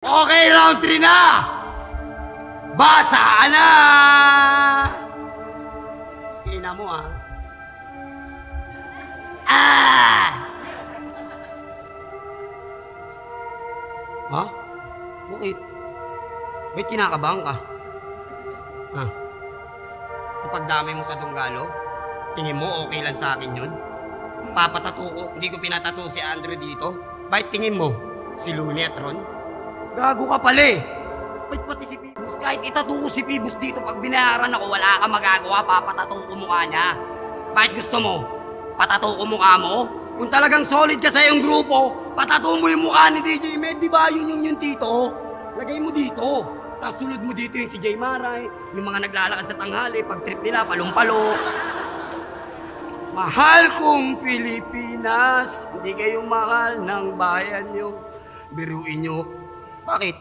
Okay, round 3 na! Basaan na! Ina mo ah. Ha? Bakit? Ba't kinakabahan ka? Ha? Sa pagdami mo sa Dunggalo? Tingin mo okay lang sa akin yun? Papatato ko, hindi ko pinatato si Andrew dito. Bakit tingin mo? Si Looney at Ron? Gago ka pala eh. Ba't pati si Pibus? Kahit itatato ko si Pibus dito, pag binayaran ako, wala kang magagawa, papatato ko mukha niya. Bakit gusto mo? Patato ko mukha mo? Kung talagang solid ka sa iyong grupo, patato mo yung mukha ni DJ Med, di ba? Yun yung tito. Lagay mo dito. Tapos sulod mo dito yung si Jay Maray, yung mga naglalakad sa tanghali, pag trip nila, palumpalo. Mahal kong Pilipinas, hindi kayo mahal ng bayan nyo. Biruin nyo. Bakit?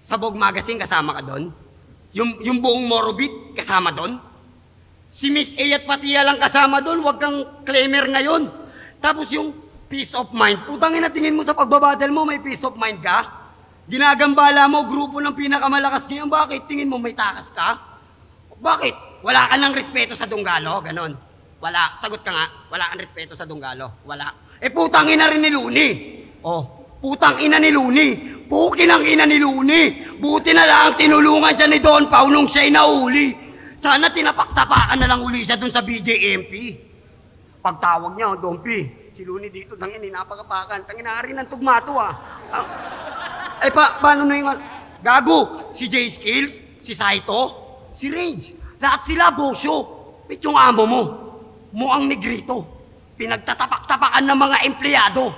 Sabog Magazine kasama ka doon? Yung buong Morobit kasama doon? Si Miss A at Patia lang kasama doon, wag kang claimer ngayon. Tapos yung peace of mind, putangin na tingin mo sa pagbabattle mo, may peace of mind ka? Ginagambala mo, grupo ng pinakamalakas ngayon, bakit? Tingin mo may takas ka? Bakit? Wala ka ng respeto sa Dunggalo? Ganon. Wala. Sagot ka nga, wala kang respeto sa Dunggalo. Wala. Eh putang ina rin ni Looney. Oh, putang ina ni Looney. Pukin ang ina ni Looney. Buti na lang tinulungan siya ni Don Pao nung siya'y nahuli. Sana tinapak-tapakan na lang uli siya dun sa BJMP. Pagtawag niya, Don P, si Looney dito, tangin, napakapakan. Tangin na rin ng tugmato ah. Eh paano na yung... Gago, si J Skills, si Saito, si Range. Lahat sila, bosyo. Bit yung amo mo. Muang negrito. Pinagtatapak-tapakan ng mga empleyado.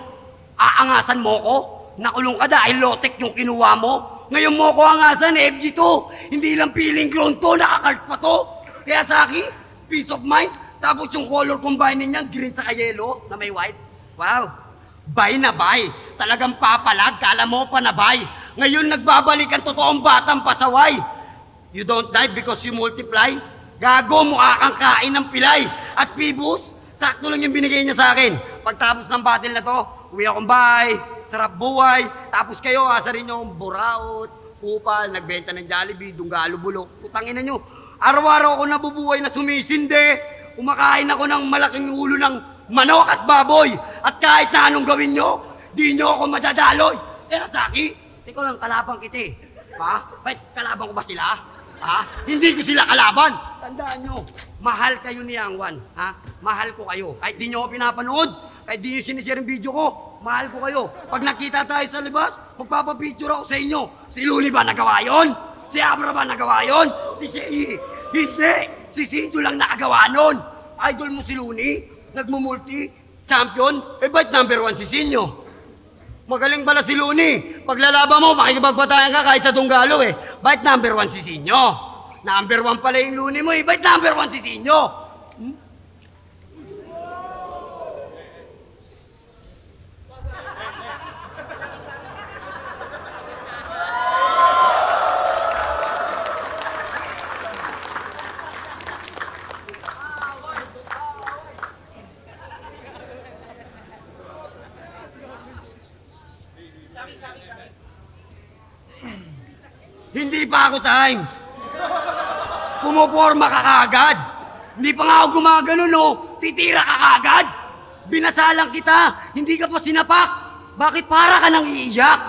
Aangasan mo ko? Nakulong ka dahil lotek yung kinuha mo. Ngayon mo ko angasan, FG2. Hindi lang feeling ground to, nakakart pa to. Kaya sa akin, peace of mind. Tapos yung color combining niyan, green sa yellow na may white. Wow. Bay na bay. Talagang papalag, kala mo pa na bay. Ngayon nagbabalik ang totoong batang pasaway. You don't die because you multiply. Gago, mukha kang kain ng pilay. At Pibus, sakto lang yung binigay niya sa akin. Pagtapos ng battle na to, uwi akong bahay, sarap buhay. Tapos kayo, asa rin yung buraot, kupal, nagbenta ng Jollibee, Dunggalo, bulok. Putangin na nyo. Araw-araw ako nabubuhay na sumisinde. Kumakain ako ng malaking ulo ng manok at baboy. At kahit na anong gawin nyo, di nyo ako madadaloy. Kaya Saki, ikaw lang kalabang kita eh. Ha? Ba't kalabang ko ba sila? Ha? Hindi ko sila kalaban. Tandaan nyo, mahal kayo ni Yang Wan. Ha? Mahal ko kayo. Kahit di nyo ako pinapanood, kahit di nyo sinishare yung video ko, mahal ko kayo. Pag nakita tayo sa libas, magpapapicture ako sa inyo. Si Looney ba nagawa yun? Si Abra ba nagawa yun? Si Shei? Hindi! Si Sido lang nakagawa nun. Idol mo si Looney? Nagmumulti-champion? Eh ba't number 1 si Sinyo? Magaling pala si Looney. Paglalaban mo, makikipagbatayan ka kahit sa Dunggalo eh. Ba't number 1 si Sinyo? Number 1 pala yung Looney mo eh. Ba't number 1 si Sinyo? Hindi pa ako time. Pumuporma ka kagad. Hindi pa nga ako gumagano, no? Titira ka kagad. Binasalang kita. Hindi ka pa sinapak. Bakit para ka nang iiyak?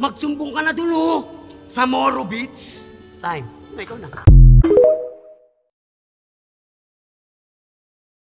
Magsumbong ka na dun, oh. Sa Moro Beach. Time. Ikaw na.